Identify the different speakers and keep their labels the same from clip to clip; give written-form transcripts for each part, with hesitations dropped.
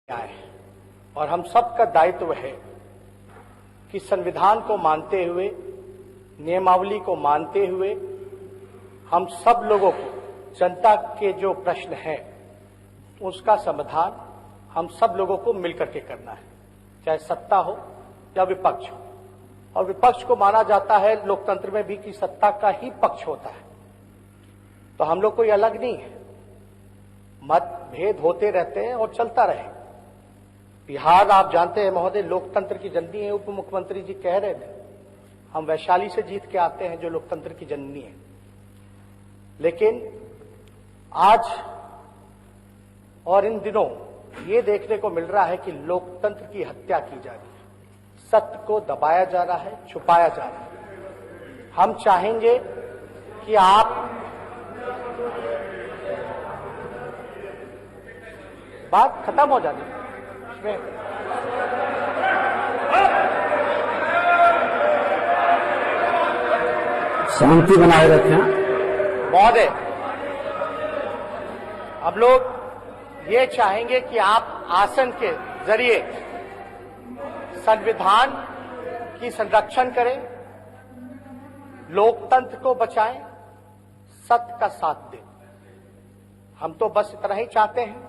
Speaker 1: आए और हम सबका दायित्व है कि संविधान को मानते हुए, नियमावली को मानते हुए हम सब लोगों को जनता के जो प्रश्न हैं उसका समाधान हम सब लोगों को मिलकर के करना है, चाहे सत्ता हो या विपक्ष हो। और विपक्ष को माना जाता है लोकतंत्र में भी कि सत्ता का ही पक्ष होता है, तो हम लोग कोई अलग नहीं है। मतभेद होते रहते हैं और चलता रहे। बिहार आप जानते हैं महोदय, लोकतंत्र की जननी है। उप मुख्यमंत्री जी कह रहे थे हम वैशाली से जीत के आते हैं जो लोकतंत्र की जननी है, लेकिन आज और इन दिनों ये देखने को मिल रहा है कि लोकतंत्र की हत्या की जा रही है, सत्य को दबाया जा रहा है, छुपाया जा रहा है। हम चाहेंगे कि आप बात खत्म हो जाती है इसमें।
Speaker 2: शांति बनाए रखें
Speaker 1: महोदय। हम लोग ये चाहेंगे कि आप आसन के जरिए संविधान की संरक्षण करें, लोकतंत्र को बचाएं, सत्य का साथ दें। हम तो बस इतना ही चाहते हैं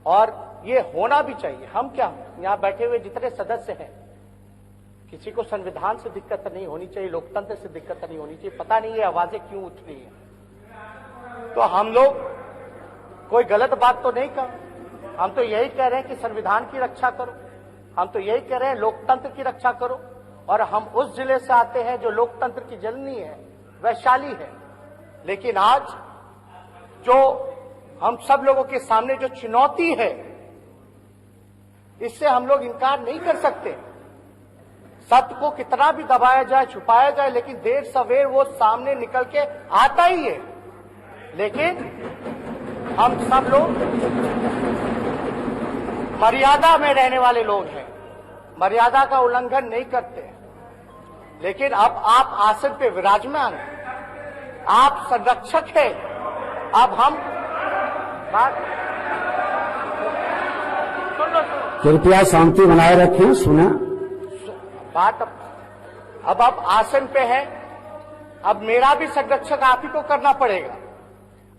Speaker 1: और ये होना भी चाहिए। हम क्या, यहां बैठे हुए जितने सदस्य हैं, किसी को संविधान से दिक्कत नहीं होनी चाहिए, लोकतंत्र से दिक्कत नहीं होनी चाहिए। पता नहीं ये आवाजें क्यों उठ रही हैं। तो हम लोग कोई गलत बात तो नहीं कर, हम तो यही कह रहे हैं कि संविधान की रक्षा करो, हम तो यही कह रहे हैं लोकतंत्र की रक्षा करो। और हम उस जिले से आते हैं जो लोकतंत्र की जननी है, वैशाली है। लेकिन आज जो हम सब लोगों के सामने जो चुनौती है, इससे हम लोग इनकार नहीं कर सकते। सत्य को कितना भी दबाया जाए, छुपाया जाए, लेकिन देर सवेर वो सामने निकल के आता ही है। लेकिन हम सब लोग मर्यादा में रहने वाले लोग हैं, मर्यादा का उल्लंघन नहीं करते। लेकिन अब आप आसन पे विराजमान हैं, आप संरक्षक हैं। अब हम
Speaker 2: कृपया शांति बनाए रखें, सुना
Speaker 1: बात। अब आप आसन पे हैं, अब मेरा भी संरक्षक आप ही को करना पड़ेगा।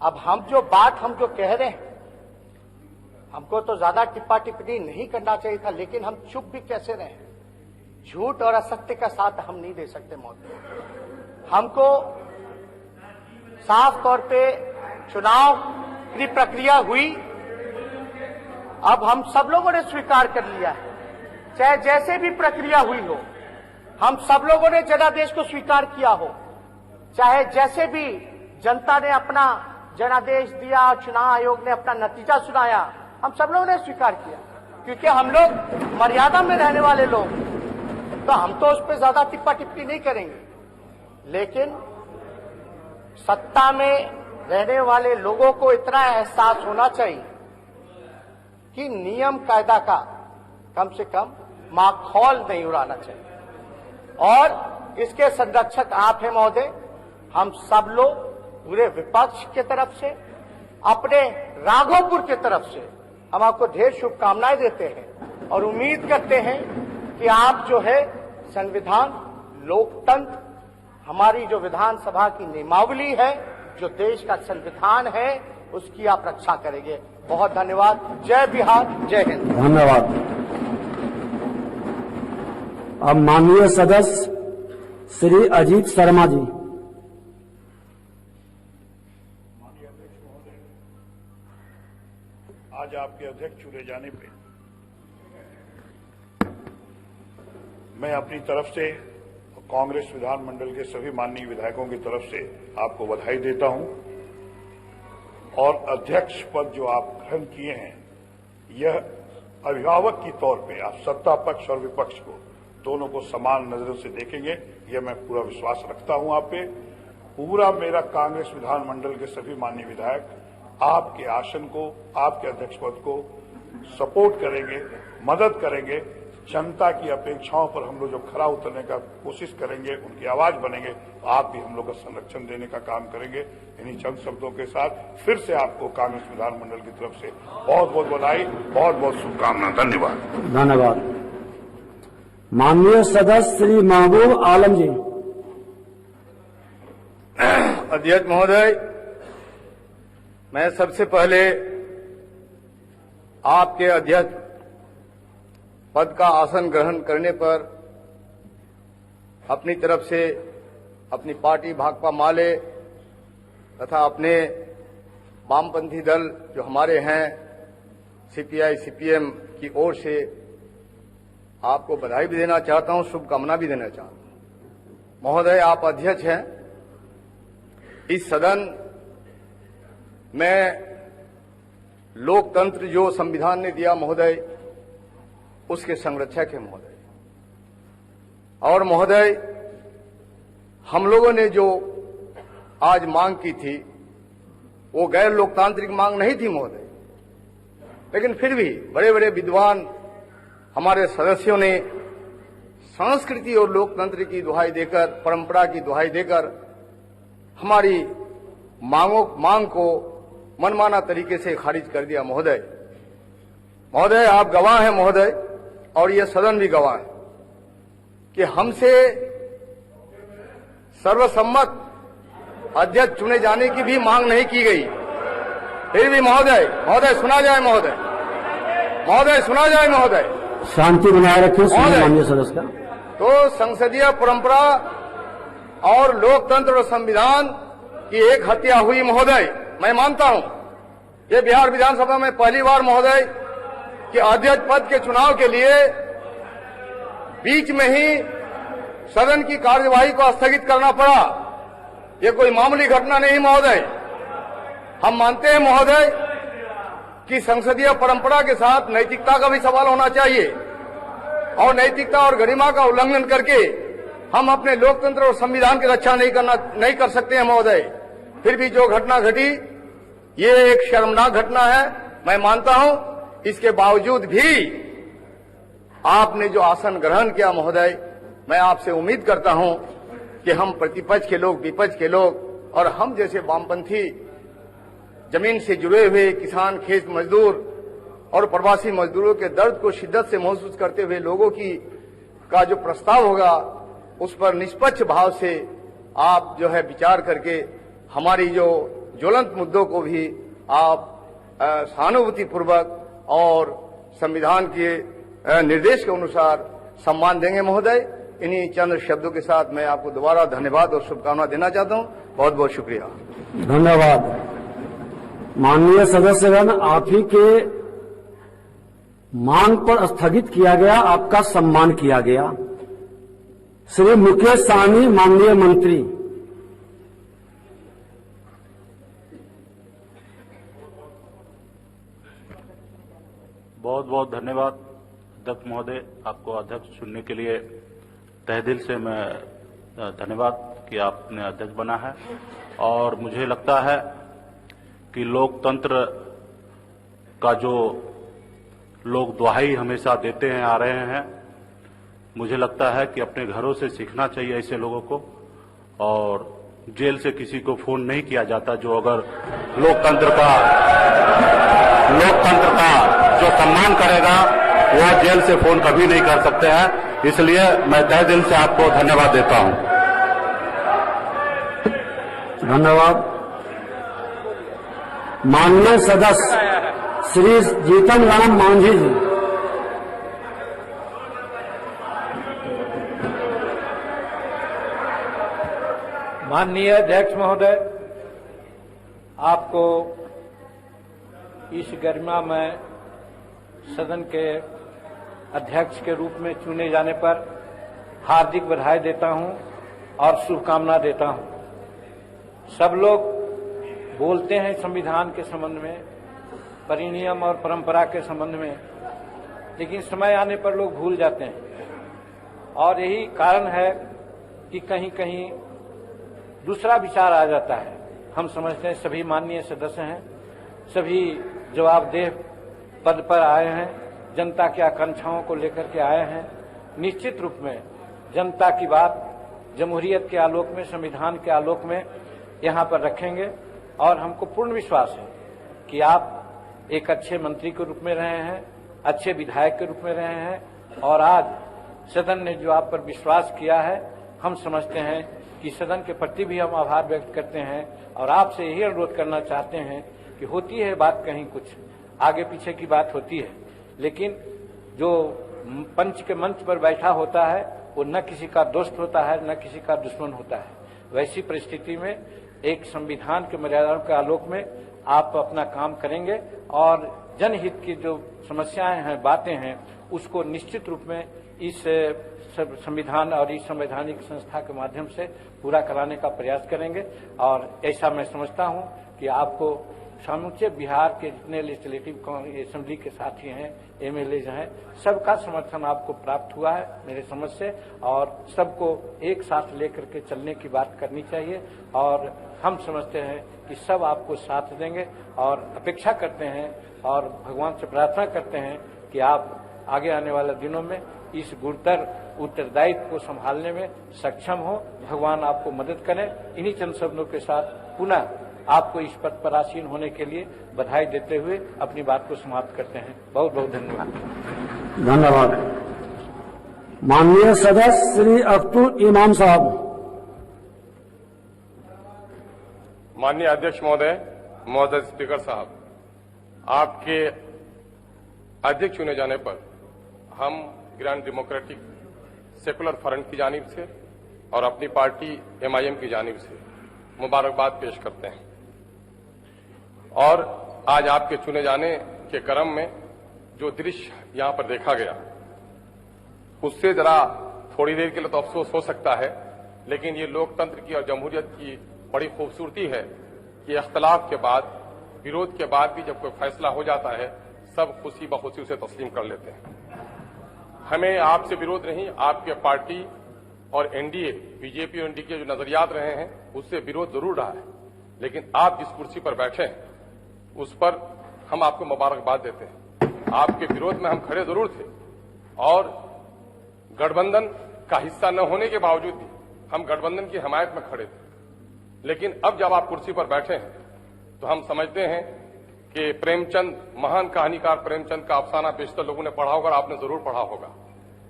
Speaker 1: अब हम जो कह रहे हैं, हमको तो ज्यादा टिप्पा टिप्पणी नहीं करना चाहिए था, लेकिन हम चुप भी कैसे रहे। झूठ और असत्य का साथ हम नहीं दे सकते महोदय। हमको साफ तौर पे चुनाव की प्रक्रिया हुई, अब हम सब लोगों ने स्वीकार कर लिया है, चाहे जैसे भी प्रक्रिया हुई हो। हम सब लोगों ने जनादेश को स्वीकार किया हो, चाहे जैसे भी जनता ने अपना जनादेश दिया, चुनाव आयोग ने अपना नतीजा सुनाया, हम सब लोगों ने स्वीकार किया। क्योंकि हम लोग मर्यादा में रहने वाले लोग, तो हम तो उस पर ज्यादा टिप्पा टिप्पणी नहीं करेंगे। लेकिन सत्ता में रहने वाले लोगों को इतना एहसास होना चाहिए कि नियम कायदा का कम से कम माखौल नहीं उड़ाना चाहिए। और इसके संरक्षक आप हैं महोदय। हम सब लोग पूरे विपक्ष के तरफ से, अपने राघोपुर के तरफ से हम आपको ढेर शुभकामनाएं देते हैं और उम्मीद करते हैं कि आप जो है संविधान, लोकतंत्र, हमारी जो विधानसभा की नियमावली है, जो देश का संविधान है, उसकी आप रक्षा करेंगे। बहुत धन्यवाद। जय बिहार, जय हिंद।
Speaker 2: धन्यवाद। अब माननीय सदस्य श्री अजीत शर्मा जी।
Speaker 3: आज आपके अध्यक्ष चुने जाने पे मैं अपनी तरफ से कांग्रेस विधानमंडल के सभी माननीय विधायकों की तरफ से आपको बधाई देता हूं। और अध्यक्ष पद जो आप ग्रहण किए हैं, यह अभिभावक की तौर पे आप सत्ता पक्ष और विपक्ष को दोनों को समान नजरों से देखेंगे, यह मैं पूरा विश्वास रखता हूं आप पे। पूरा मेरा कांग्रेस विधानमंडल के सभी माननीय विधायक आपके आसन को, आपके अध्यक्ष पद को सपोर्ट करेंगे, मदद करेंगे, जनता की अपेक्षाओं पर हम लोग जब खरा उतरने का कोशिश करेंगे, उनकी आवाज बनेंगे, तो आप भी हम लोग का संरक्षण देने का काम करेंगे। इन्हीं चंद शब्दों के साथ फिर से आपको कांग्रेस विधानमंडल की तरफ से बहुत बहुत बधाई, बहुत बहुत शुभकामना। धन्यवाद।
Speaker 2: धन्यवाद। माननीय सदस्य श्री महबूब आलम जी।
Speaker 4: अध्यक्ष महोदय, मैं सबसे पहले आपके अध्यक्ष पद का आसन ग्रहण करने पर अपनी तरफ से अपनी पार्टी भाकपा माले तथा अपने वामपंथी दल जो हमारे हैं सीपीआई सीपीएम की ओर से आपको बधाई भी देना चाहता हूं, शुभकामना भी देना चाहता हूं। महोदय, आप अध्यक्ष हैं। इस सदन में लोकतंत्र जो संविधान ने दिया महोदय, उसके संरक्षक है महोदय। और महोदय, हम लोगों ने जो आज मांग की थी वो गैर लोकतांत्रिक मांग नहीं थी महोदय, लेकिन फिर भी बड़े बड़े विद्वान हमारे सदस्यों ने संस्कृति और लोकतंत्र की दुहाई देकर, परंपरा की दुहाई देकर हमारी मांग को मनमाना तरीके से खारिज कर दिया महोदय। महोदय, आप गवाह हैं महोदय, और यह सदन भी गवाह है कि हमसे सर्वसम्मत अध्यक्ष चुने जाने की भी मांग नहीं की गई। फिर भी महोदय सुना जाए महोदय सुना जाए महोदय।
Speaker 2: शांति बनाए रखें माननीय सदस्य का।
Speaker 4: तो संसदीय परंपरा और लोकतंत्र और संविधान की एक हत्या हुई महोदय। मैं मानता हूं ये बिहार विधानसभा में पहली बार महोदय कि अध्यक्ष पद के चुनाव के लिए बीच में ही सदन की कार्यवाही को स्थगित करना पड़ा। ये कोई मामूली घटना नहीं महोदय। हम मानते हैं महोदय कि संसदीय परंपरा के साथ नैतिकता का भी सवाल होना चाहिए, और नैतिकता और गरिमा का उल्लंघन करके हम अपने लोकतंत्र और संविधान की रक्षा नहीं कर सकते हैं महोदय। फिर भी जो घटना घटी ये एक शर्मनाक घटना है, मैं मानता हूं। इसके बावजूद भी आपने जो आसन ग्रहण किया महोदय, मैं आपसे उम्मीद करता हूं कि हम प्रतिपक्ष के लोग, विपक्ष के लोग और हम जैसे वामपंथी जमीन से जुड़े हुए किसान, खेत मजदूर और प्रवासी मजदूरों के दर्द को शिद्दत से महसूस करते हुए लोगों का जो प्रस्ताव होगा उस पर निष्पक्ष भाव से आप जो है विचार करके हमारी जो ज्वलंत मुद्दों को भी आप सहानुभूति पूर्वक और संविधान के निर्देश के अनुसार सम्मान देंगे महोदय। इन्हीं चंद शब्दों के साथ मैं आपको दोबारा धन्यवाद और शुभकामना देना चाहता हूं। बहुत बहुत शुक्रिया।
Speaker 2: धन्यवाद। माननीय सदस्यगण, आप ही के मांग पर स्थगित किया गया, आपका सम्मान किया गया। श्री मुकेश सहनी माननीय मंत्री।
Speaker 5: बहुत बहुत धन्यवाद अध्यक्ष महोदय। आपको अध्यक्ष चुनने के लिए तहे दिल से मैं धन्यवाद कि आपने अध्यक्ष बना है। और मुझे लगता है कि लोकतंत्र का जो लोग दुहाई हमेशा देते हैं आ रहे हैं, मुझे लगता है कि अपने घरों से सीखना चाहिए ऐसे लोगों को। और जेल से किसी को फोन नहीं किया जाता जो अगर लोकतंत्र का जो सम्मान करेगा वो जेल से फोन कभी नहीं कर सकते हैं। इसलिए मैं तहे दिल से आपको धन्यवाद देता हूं।
Speaker 2: धन्यवाद। माननीय सदस्य श्री जीतन राम मांझी जी।
Speaker 6: माननीय अध्यक्ष महोदय, आपको इस गरिमा में सदन के अध्यक्ष के रूप में चुने जाने पर हार्दिक बधाई देता हूं और शुभकामना देता हूं। सब लोग बोलते हैं संविधान के संबंध में, परिनियम और परंपरा के संबंध में, लेकिन समय आने पर लोग भूल जाते हैं। और यही कारण है कि कहीं कहीं दूसरा विचार आ जाता है। हम समझते हैं सभी माननीय सदस्य हैं, सभी जवाबदेह पद पर आए हैं, जनता की आकांक्षाओं को लेकर के आए हैं। निश्चित रूप में जनता की बात जमहूरियत के आलोक में, संविधान के आलोक में यहाँ पर रखेंगे और हमको पूर्ण विश्वास है कि आप एक अच्छे मंत्री के रूप में रहे हैं, अच्छे विधायक के रूप में रहे हैं और आज सदन ने जो आप पर विश्वास किया है, हम समझते हैं कि सदन के प्रति भी हम आभार व्यक्त करते हैं और आपसे यही अनुरोध करना चाहते हैं कि होती है बात कहीं कुछ आगे पीछे की बात होती है, लेकिन जो पंच के मंच पर बैठा होता है वो न किसी का दोस्त होता है न किसी का दुश्मन होता है। वैसी परिस्थिति में एक संविधान के मर्यादाओं के आलोक में आप अपना काम करेंगे और जनहित की जो समस्याएं हैं, बातें हैं, उसको निश्चित रूप में इस संविधान और इस संवैधानिक संस्था के माध्यम से पूरा कराने का प्रयास करेंगे। और ऐसा मैं समझता हूं कि आपको समूचे बिहार के जितने लेजिस्लेटिव असेंबली के साथी हैं, एमएलए हैं, सबका समर्थन आपको प्राप्त हुआ है मेरे समझ से और सबको एक साथ लेकर के चलने की बात करनी चाहिए और हम समझते हैं कि सब आपको साथ देंगे और अपेक्षा करते हैं और भगवान से प्रार्थना करते हैं कि आप आगे आने वाले दिनों में इस गुरुतर उत्तरदायित्व को संभालने में सक्षम हो। भगवान आपको मदद करें। इन्हीं चंद शब्दों के साथ पुनः आपको इस पद पर आसीन होने के लिए बधाई देते हुए अपनी बात को समाप्त करते हैं। बहुत बहुत धन्यवाद।
Speaker 2: धन्यवाद। माननीय सदस्य श्री अख्तर इमाम साहब।
Speaker 7: माननीय अध्यक्ष महोदय, महोदय स्पीकर साहब, आपके अध्यक्ष चुने जाने पर हम ग्रांड डेमोक्रेटिक सेकुलर फ्रंट की जानिब से और अपनी पार्टी MIM की जानिब से मुबारकबाद पेश करते हैं। और आज आपके चुने जाने के क्रम में जो दृश्य यहां पर देखा गया, उससे जरा थोड़ी देर के लिए तो अफसोस हो सकता है, लेकिन ये लोकतंत्र की और जमहूरियत की बड़ी खूबसूरती है कि इख्तलाफ के बाद, विरोध के बाद भी जब कोई फैसला हो जाता है, सब खुशी बखुशी उसे तस्लीम कर लेते हैं। हमें आपसे विरोध नहीं, आपके पार्टी और NDA, बीजेपी और NDA के जो नजरियात रहे हैं उससे विरोध जरूर रहा है, लेकिन आप जिस कुर्सी पर बैठे हैं उस पर हम आपको मुबारकबाद देते हैं। आपके विरोध में हम खड़े जरूर थे और गठबंधन का हिस्सा न होने के बावजूद भी हम गठबंधन की हमायत में खड़े थे, लेकिन अब जब आप कुर्सी पर बैठे हैं तो हम समझते हैं कि प्रेमचंद, महान कहानीकार प्रेमचंद का अफसाना बेशतर लोगों ने पढ़ा होगा और आपने जरूर पढ़ा होगा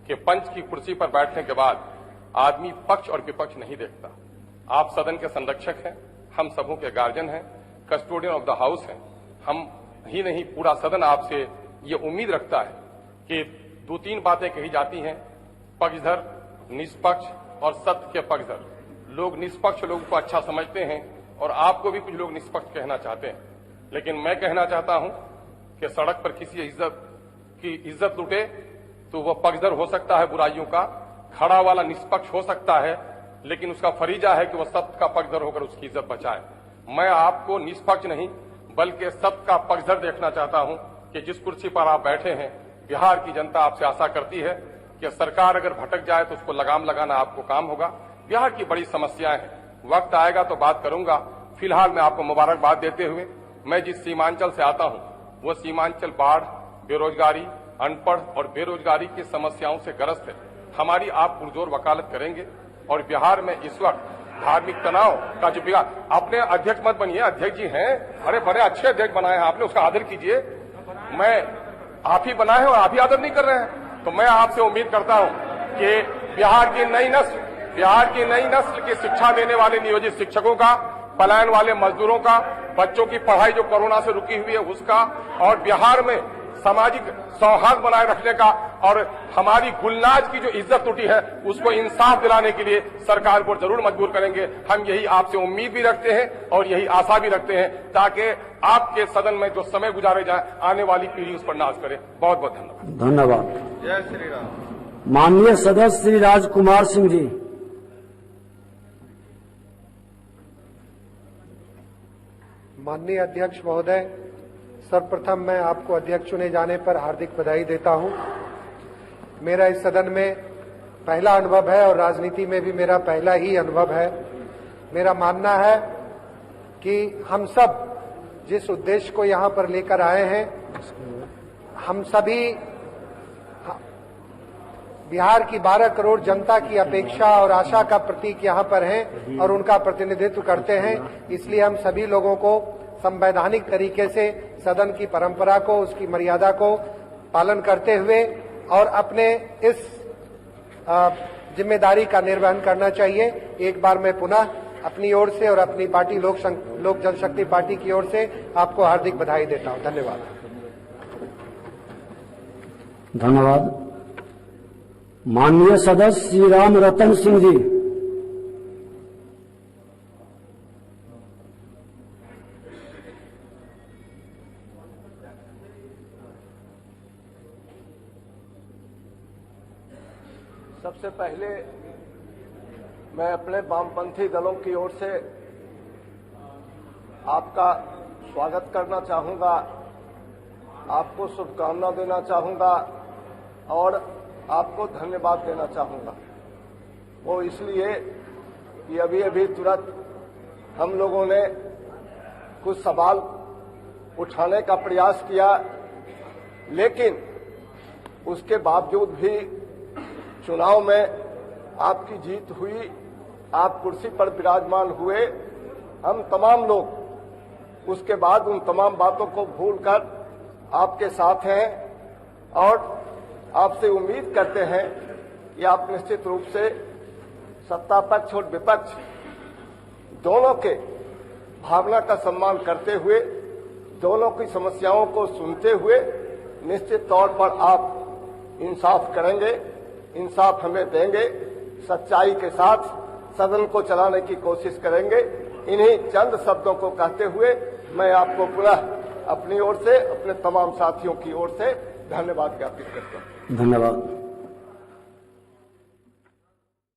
Speaker 7: कि पंच की कुर्सी पर बैठने के बाद आदमी पक्ष और विपक्ष नहीं देखता। आप सदन के संरक्षक हैं, हम सबों के गार्जियन हैं, कस्टोडियन ऑफ द हाउस हैं। हम ही नहीं, पूरा सदन आपसे ये उम्मीद रखता है कि 2-3 बातें कही जाती हैं, पक्षधर, निष्पक्ष और सत्य के पक्षधर। लोग निष्पक्ष लोगों को अच्छा समझते हैं और आपको भी कुछ लोग निष्पक्ष कहना चाहते हैं, लेकिन मैं कहना चाहता हूं कि सड़क पर किसी इज्जत लुटे तो वह पक्षधर हो सकता है बुराइयों का, खड़ा वाला निष्पक्ष हो सकता है, लेकिन उसका फरीजा है कि वह सत्य का पक्षधर होकर उसकी इज्जत बचाए। मैं आपको निष्पक्ष नहीं बल्कि सत्य का पक्षधर देखना चाहता हूं कि जिस कुर्सी पर आप बैठे हैं, बिहार की जनता आपसे आशा करती है कि सरकार अगर भटक जाए तो उसको लगाम लगाना आपको काम होगा। बिहार की बड़ी समस्याएं हैं, वक्त आएगा तो बात करूंगा। फिलहाल मैं आपको मुबारकबाद देते हुए, मैं जिस सीमांचल से आता हूं वो सीमांचल बाढ़, बेरोजगारी, अनपढ़ और बेरोजगारी की समस्याओं से ग्रस्त है। हमारी आप पुरजोर वकालत करेंगे और बिहार में इस वक्त धार्मिक तनाव का जो बिगाड़, अपने अध्यक्ष मत बनिए, अध्यक्ष जी हैं, अरे बड़े अच्छे अध्यक्ष बनाए हैं आपने, उसका आदर कीजिए। मैं आप ही बनाए हैं और आप ही आदर नहीं कर रहे हैं, तो मैं आपसे उम्मीद करता हूं कि बिहार की नई नस्ल की शिक्षा देने वाले नियोजित शिक्षकों का, पलायन वाले मजदूरों का, बच्चों की पढ़ाई जो कोरोना से रुकी हुई है उसका, और बिहार में सामाजिक सौहार्द बनाए रखने का और हमारी गुलनाज की जो इज्जत टूटी है उसको इंसाफ दिलाने के लिए सरकार को जरूर मजबूर करेंगे। हम यही आपसे उम्मीद भी रखते हैं और यही आशा भी रखते हैं ताकि आपके सदन में जो समय गुजारे जाए आने वाली पीढ़ी उस पर नाज करे। बहुत बहुत धन्यवाद।
Speaker 2: धन्यवाद।
Speaker 7: जय श्री राम।
Speaker 2: माननीय सदस्य श्री राजकुमार सिंह जी।
Speaker 8: माननीय अध्यक्ष महोदय, सर्वप्रथम मैं आपको अध्यक्ष चुने जाने पर हार्दिक बधाई देता हूं। मेरा इस सदन में पहला अनुभव है और राजनीति में भी मेरा पहला ही अनुभव है। मेरा मानना है कि हम सब जिस उद्देश्य को यहां पर लेकर आए हैं, हम सभी बिहार की 12 करोड़ जनता की अपेक्षा और आशा का प्रतीक यहाँ पर हैं और उनका प्रतिनिधित्व करते हैं। इसलिए हम सभी लोगों को संवैधानिक तरीके से सदन की परंपरा को, उसकी मर्यादा को पालन करते हुए और अपने इस जिम्मेदारी का निर्वहन करना चाहिए। एक बार मैं पुनः अपनी ओर से और अपनी पार्टी लोक जनशक्ति पार्टी की ओर से आपको हार्दिक बधाई देता हूं। धन्यवाद।
Speaker 2: धन्यवाद। माननीय सदस्य श्री राम रतन सिंह जी।
Speaker 9: सबसे पहले मैं अपने वामपंथी दलों की ओर से आपका स्वागत करना चाहूंगा, आपको शुभकामना देना चाहूंगा और आपको धन्यवाद देना चाहूंगा। वो इसलिए कि अभी अभी तुरंत हम लोगों ने कुछ सवाल उठाने का प्रयास किया, लेकिन उसके बावजूद भी चुनाव में आपकी जीत हुई, आप कुर्सी पर विराजमान हुए। हम तमाम लोग उसके बाद उन तमाम बातों को भूलकर आपके साथ हैं और आपसे उम्मीद करते हैं कि आप निश्चित रूप से सत्ता पक्ष और विपक्ष दोनों के भावना का सम्मान करते हुए, दोनों की समस्याओं को सुनते हुए निश्चित तौर पर आप इंसाफ करेंगे, इंसाफ हमें देंगे, सच्चाई के साथ सदन को चलाने की कोशिश करेंगे। इन्हीं चंद शब्दों को कहते हुए मैं आपको पुनः अपनी ओर से, अपने तमाम साथियों की ओर से धन्यवाद ज्ञापित करता हूं।
Speaker 2: धन्यवाद।